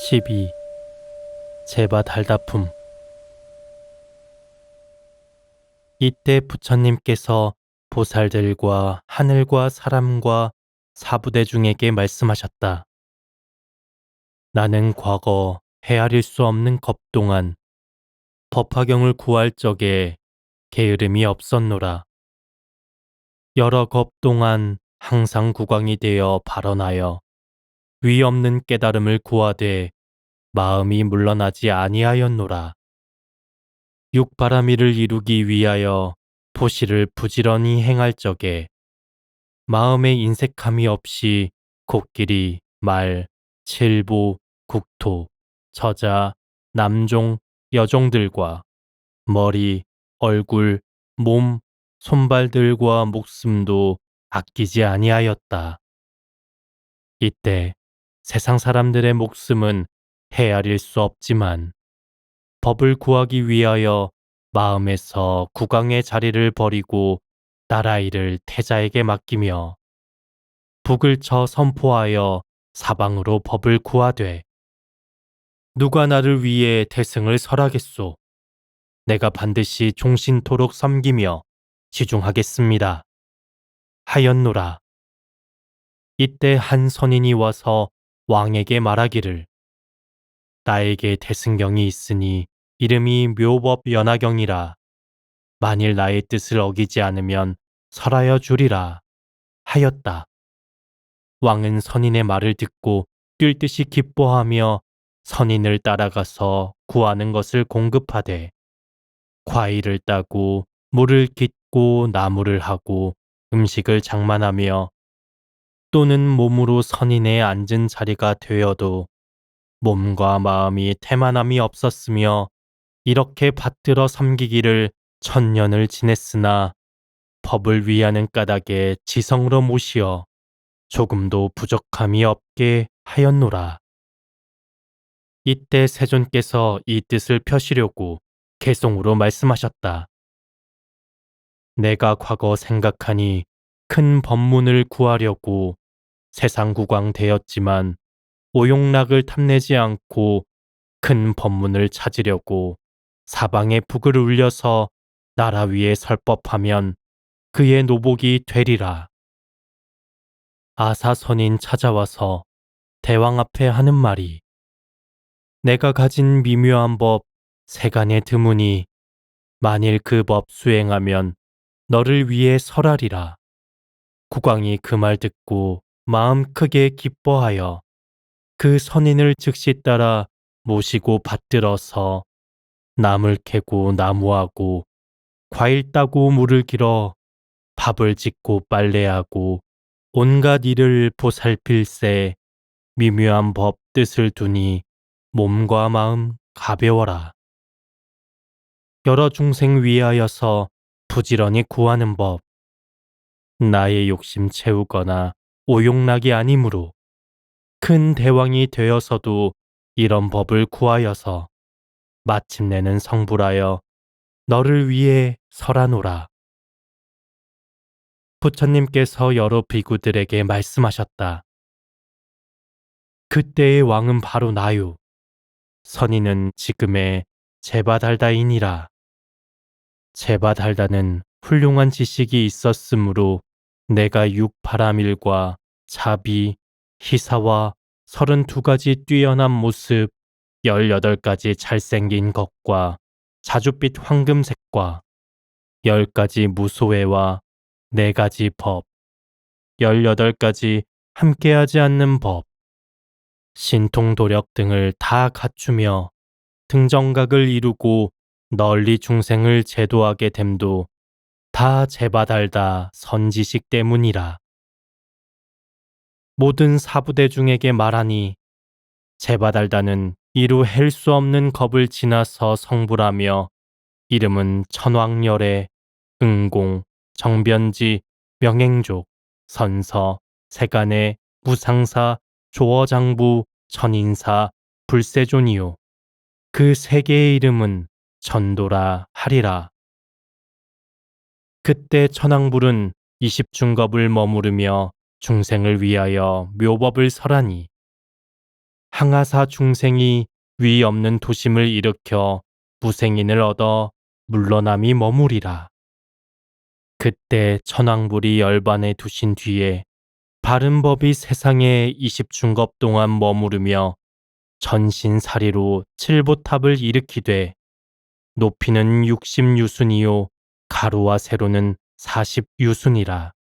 12. 제바 달다품. 이때 부처님께서 보살들과 하늘과 사람과 사부대중에게 말씀하셨다. 나는 과거 헤아릴 수 없는 겁 동안 법화경을 구할 적에 게으름이 없었노라. 여러 겁 동안 항상 구광이 되어 발언하여 위 없는 깨달음을 구하되 마음이 물러나지 아니하였노라. 육바라미를 이루기 위하여 포시를 부지런히 행할 적에 마음에 인색함이 없이 곡끼리 말, 칠보, 국토, 처자, 남종, 여종들과 머리, 얼굴, 몸, 손발들과 목숨도 아끼지 아니하였다. 이때 세상 사람들의 목숨은 헤아릴 수 없지만 법을 구하기 위하여 마음에서 국왕의 자리를 버리고 나라일을 태자에게 맡기며 북을 쳐 선포하여 사방으로 법을 구하되 누가 나를 위해 대승을 설하겠소. 내가 반드시 종신토록 섬기며 지중하겠습니다. 하였노라. 이때 한 선인이 와서 왕에게 말하기를 나에게 대승경이 있으니 이름이 묘법연화경이라. 만일 나의 뜻을 어기지 않으면 설하여 주리라 하였다. 왕은 선인의 말을 듣고 뛸 듯이 기뻐하며 선인을 따라가서 구하는 것을 공급하되 과일을 따고 물을 깃고 나무를 하고 음식을 장만하며 또는 몸으로 선인의 앉은 자리가 되어도 몸과 마음이 태만함이 없었으며 이렇게 받들어 섬기기를 1000년을 지냈으나 법을 위하는 까닭에 지성으로 모시어 조금도 부족함이 없게 하였노라. 이때 세존께서 이 뜻을 펴시려고 개송으로 말씀하셨다. 내가 과거 생각하니 큰 법문을 구하려고 세상구광 되었지만 오용락을 탐내지 않고 큰 법문을 찾으려고 사방에 북을 울려서 나라 위에 설법하면 그의 노복이 되리라. 아사선인 찾아와서 대왕 앞에 하는 말이 내가 가진 미묘한 법 세간에 드무니 만일 그 법 수행하면 너를 위해 설하리라. 국왕이 그 말 듣고 마음 크게 기뻐하여 그 선인을 즉시 따라 모시고 받들어서 나물 캐고 나무하고 과일 따고 물을 길어 밥을 짓고 빨래하고 온갖 일을 보살필세 미묘한 법 뜻을 두니 몸과 마음 가벼워라. 여러 중생 위하여서 부지런히 구하는 법. 나의 욕심 채우거나 오용락이 아니므로 큰 대왕이 되어서도 이런 법을 구하여서 마침내는 성불하여 너를 위해 설하노라. 부처님께서 여러 비구들에게 말씀하셨다. 그때의 왕은 바로 나요. 선인은 지금의 제바달다이니라. 제바달다는 훌륭한 지식이 있었으므로 내가 육파라밀과 자비, 희사와 32가지 뛰어난 모습, 18가지 잘생긴 것과 자줏빛 황금색과 10가지 무소외와 4가지 법, 18가지 함께하지 않는 법, 신통도력 등을 다 갖추며 등정각을 이루고 널리 중생을 제도하게 됨도 다 제바달다 선지식 때문이라. 모든 사부대중에게 말하니 제바달다는 이루 헬 수 없는 겁을 지나서 성불하며 이름은 천왕열애, 응공, 정변지, 명행족, 선서, 세간의, 무상사, 조어장부, 천인사, 불세존이요. 그 세 개의 이름은 전도라 하리라. 그때 천왕불은 20중겁을 머무르며 중생을 위하여 묘법을 설하니 항아사 중생이 위 없는 도심을 일으켜 무생인을 얻어 물러남이 머무리라. 그때 천왕불이 열반에 두신 뒤에 바른 법이 세상에 20중겁 동안 머무르며 전신사리로 칠보탑을 일으키되 높이는 60유순이요 가로와 세로는 40유순이라.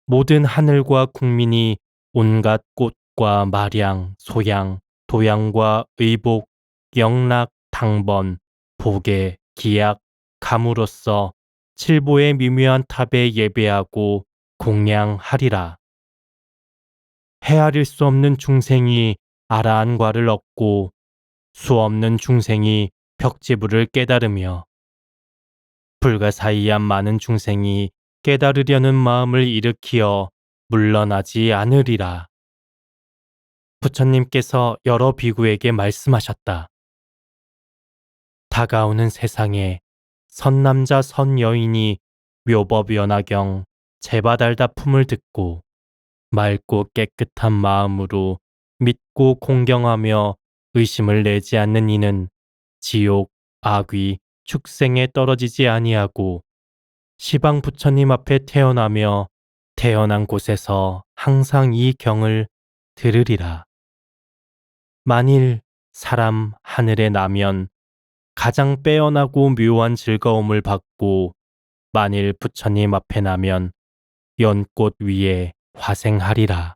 모든 하늘과 국민이 온갖 꽃과 마량, 소양, 도양과 의복, 영락, 당번, 보계, 기약, 감으로써 칠보의 미묘한 탑에 예배하고 공양하리라. 헤아릴 수 없는 중생이 아라한과를 얻고 수 없는 중생이 벽지부를 깨달으며 불가사의한 많은 중생이 깨달으려는 마음을 일으키어 물러나지 않으리라. 부처님께서 여러 비구에게 말씀하셨다. 다가오는 세상에 선남자 선여인이 묘법연화경 제바달다품을 듣고 맑고 깨끗한 마음으로 믿고 공경하며 의심을 내지 않는 이는 지옥, 악귀, 축생에 떨어지지 아니하고 시방 부처님 앞에 태어나며 태어난 곳에서 항상 이 경을 들으리라. 만일 사람 하늘에 나면 가장 빼어나고 묘한 즐거움을 받고 만일 부처님 앞에 나면 연꽃 위에 화생하리라.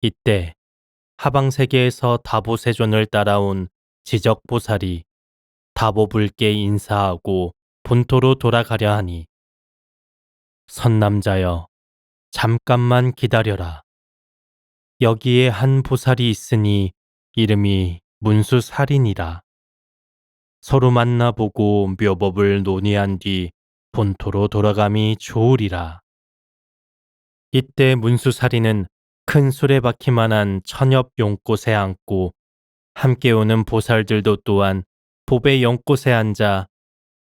이때 하방세계에서 다보세존을 따라온 지적보살이 다보불께 인사하고 본토로 돌아가려 하니 선남자여 잠깐만 기다려라. 여기에 한 보살이 있으니 이름이 문수살인이라. 서로 만나보고 묘법을 논의한 뒤 본토로 돌아감이 좋으리라. 이때 문수살인은 큰 수레바퀴만한 천엽 용꽃에 앉고 함께 오는 보살들도 또한 보배 연꽃에 앉아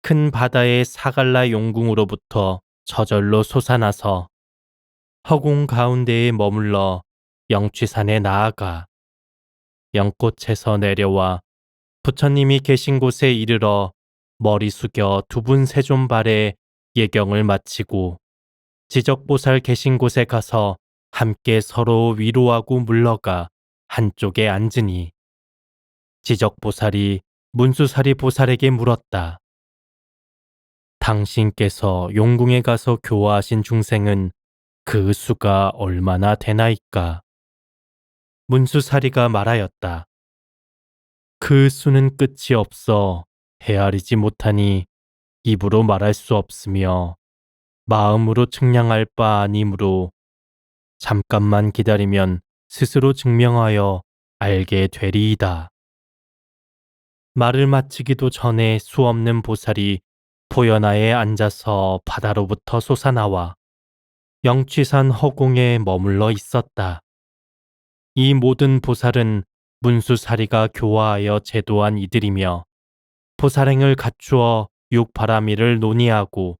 큰 바다의 사갈라 용궁으로부터 저절로 솟아나서 허공 가운데에 머물러 영취산에 나아가 연꽃에서 내려와 부처님이 계신 곳에 이르러 머리 숙여 두 분 세존발에 예경을 마치고 지적보살 계신 곳에 가서 함께 서로 위로하고 물러가 한쪽에 앉으니 지적보살이 문수사리 보살에게 물었다. 당신께서 용궁에 가서 교화하신 중생은 그 수가 얼마나 되나이까? 문수사리가 말하였다. 그 수는 끝이 없어 헤아리지 못하니 입으로 말할 수 없으며 마음으로 측량할 바 아니므로 잠깐만 기다리면 스스로 증명하여 알게 되리이다. 말을 마치기도 전에 수없는 보살이 포연하에 앉아서 바다로부터 솟아나와 영취산 허공에 머물러 있었다. 이 모든 보살은 문수사리가 교화하여 제도한 이들이며 보살행을 갖추어 육바라미를 논의하고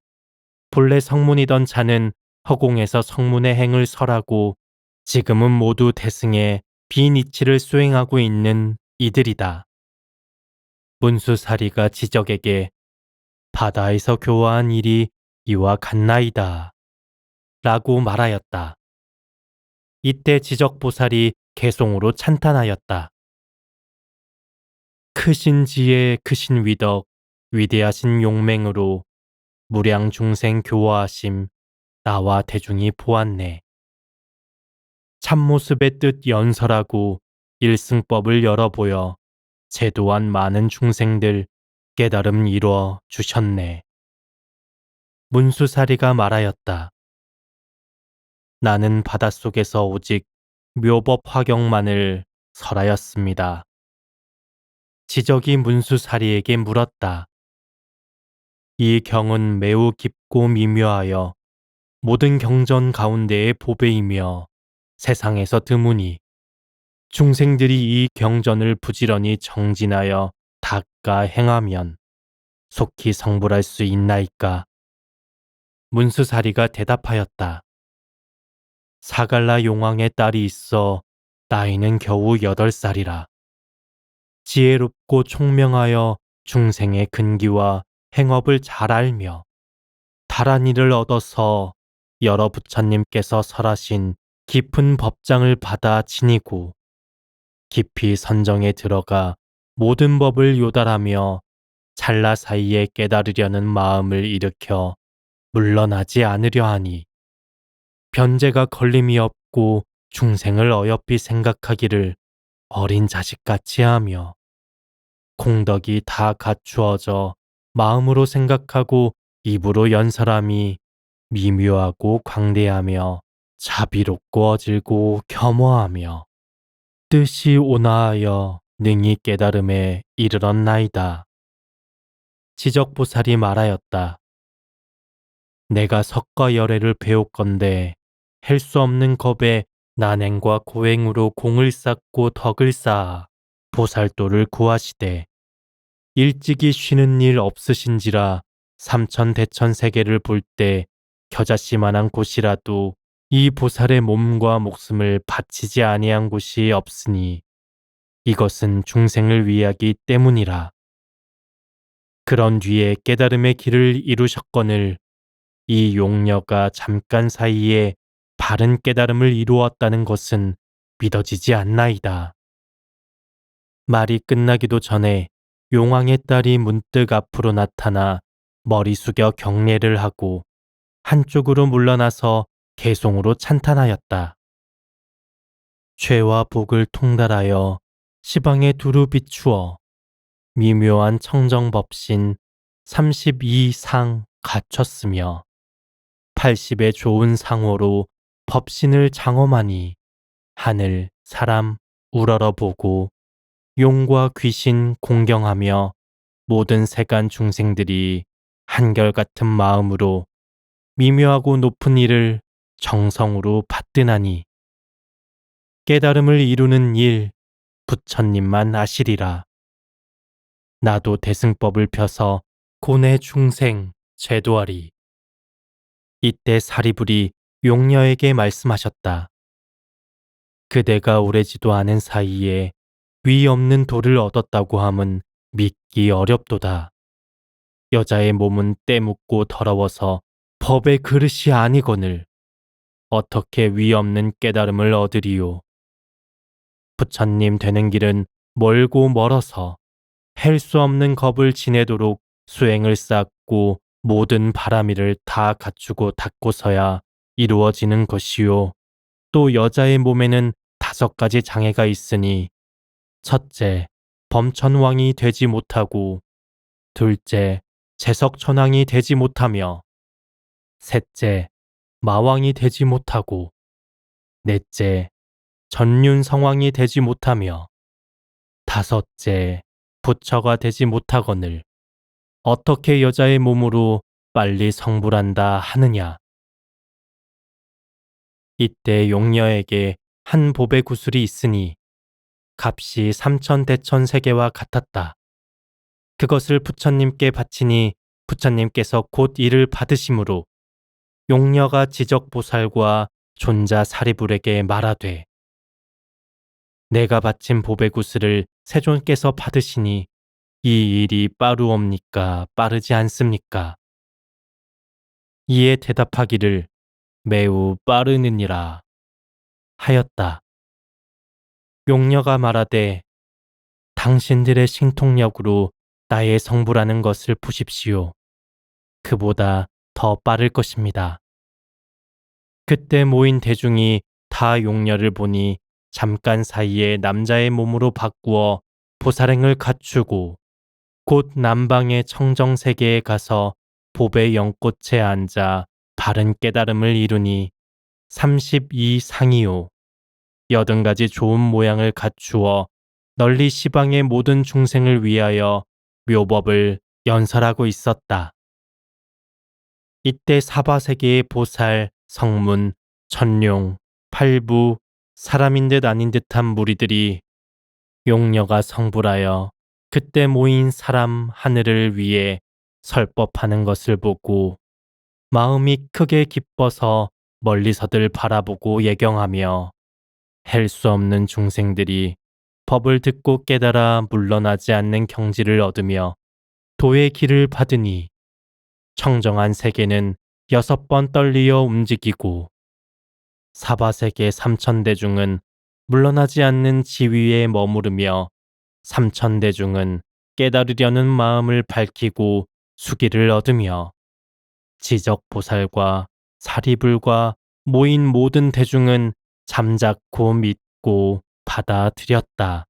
본래 성문이던 자는 허공에서 성문의 행을 설하고 지금은 모두 대승에 비니치를 수행하고 있는 이들이다. 문수사리가 지적에게 바다에서 교화한 일이 이와 같나이다 라고 말하였다. 이때 지적보살이 개송으로 찬탄하였다. 크신 지혜 크신 위덕 위대하신 용맹으로 무량 중생 교화하심 나와 대중이 보았네. 참모습의 뜻 연설하고 일승법을 열어보여 제도한 많은 중생들 깨달음 이루어 주셨네. 문수사리가 말하였다. 나는 바닷속에서 오직 묘법 화경만을 설하였습니다. 지적이 문수사리에게 물었다. 이 경은 매우 깊고 미묘하여 모든 경전 가운데의 보배이며 세상에서 드무니 중생들이 이 경전을 부지런히 정진하여 닦아 행하면 속히 성불할 수 있나이까? 문수사리가 대답하였다. 사갈라 용왕의 딸이 있어 나이는 겨우 8살이라. 지혜롭고 총명하여 중생의 근기와 행업을 잘 알며 다란 일을 얻어서 여러 부처님께서 설하신 깊은 법장을 받아 지니고 깊이 선정에 들어가 모든 법을 요달하며 찰나 사이에 깨달으려는 마음을 일으켜 물러나지 않으려 하니 변제가 걸림이 없고 중생을 어여삐 생각하기를 어린 자식같이 하며 공덕이 다 갖추어져 마음으로 생각하고 입으로 연설함이 미묘하고 광대하며 자비롭고 어질고 겸허하며 뜻이 온화하여 능히 깨달음에 이르렀나이다. 지적보살이 말하였다. 내가 석과 열애를 배웠건대 할 수 없는 겁에 난행과 고행으로 공을 쌓고 덕을 쌓아 보살도를 구하시되 일찍이 쉬는 일 없으신지라 삼천대천 세계를 볼 때 겨자씨만한 곳이라도 이 보살의 몸과 목숨을 바치지 아니한 곳이 없으니 이것은 중생을 위하기 때문이라. 그런 뒤에 깨달음의 길을 이루셨거늘 이 용녀가 잠깐 사이에 바른 깨달음을 이루었다는 것은 믿어지지 않나이다. 말이 끝나기도 전에 용왕의 딸이 문득 앞으로 나타나 머리 숙여 경례를 하고 한쪽으로 물러나서 개송으로 찬탄하였다. 죄와 복을 통달하여 시방에 두루 비추어 미묘한 청정법신 32상 갖췄으며 80의 좋은 상호로 법신을 장엄하니 하늘, 사람 우러러 보고 용과 귀신 공경하며 모든 세간 중생들이 한결같은 마음으로 미묘하고 높은 일을 정성으로 받드나니 깨달음을 이루는 일 부처님만 아시리라. 나도 대승법을 펴서 고뇌 중생 제도하리. 이때 사리불이 용녀에게 말씀하셨다. 그대가 오래지도 않은 사이에 위 없는 도를 얻었다고 함은 믿기 어렵도다. 여자의 몸은 때묻고 더러워서 법의 그릇이 아니거늘 어떻게 위 없는 깨달음을 얻으리요. 부처님 되는 길은 멀고 멀어서 할 수 없는 겁을 지내도록 수행을 쌓고 모든 바라미를 다 갖추고 닦고서야 이루어지는 것이요. 또 여자의 몸에는 5가지 장애가 있으니 첫째, 범천왕이 되지 못하고 둘째, 재석천왕이 되지 못하며 셋째, 마왕이 되지 못하고 넷째, 전륜성왕이 되지 못하며 다섯째, 부처가 되지 못하거늘 어떻게 여자의 몸으로 빨리 성불한다 하느냐. 이때 용녀에게 한 보배 구슬이 있으니 값이 3천대천 세계와 같았다. 그것을 부처님께 바치니 부처님께서 곧 이를 받으심으로 용녀가 지적보살과 존자 사리불에게 말하되 내가 바친 보배 구슬을 세존께서 받으시니 이 일이 빠르옵니까 빠르지 않습니까? 이에 대답하기를 매우 빠르느니라 하였다. 용녀가 말하되 당신들의 신통력으로 나의 성불하는 것을 보십시오. 그보다 더 빠를 것입니다. 그때 모인 대중이 다 용녀를 보니 잠깐 사이에 남자의 몸으로 바꾸어 보살행을 갖추고 곧 남방의 청정세계에 가서 보배 연꽃에 앉아 바른 깨달음을 이루니 32상이요. 80가지 좋은 모양을 갖추어 널리 시방의 모든 중생을 위하여 묘법을 연설하고 있었다. 이때 사바세계의 보살, 성문, 천룡, 팔부, 사람인 듯 아닌 듯한 무리들이 용녀가 성불하여 그때 모인 사람 하늘을 위해 설법하는 것을 보고 마음이 크게 기뻐서 멀리서들 바라보고 예경하며 헬 수 없는 중생들이 법을 듣고 깨달아 물러나지 않는 경지를 얻으며 도의 길을 받으니 청정한 세계는 6번 떨리어 움직이고 사바세계 삼천대중은 물러나지 않는 지위에 머무르며 삼천대중은 깨달으려는 마음을 밝히고 수기를 얻으며 지적보살과 사리불과 모인 모든 대중은 잠자코 믿고 받아들였다.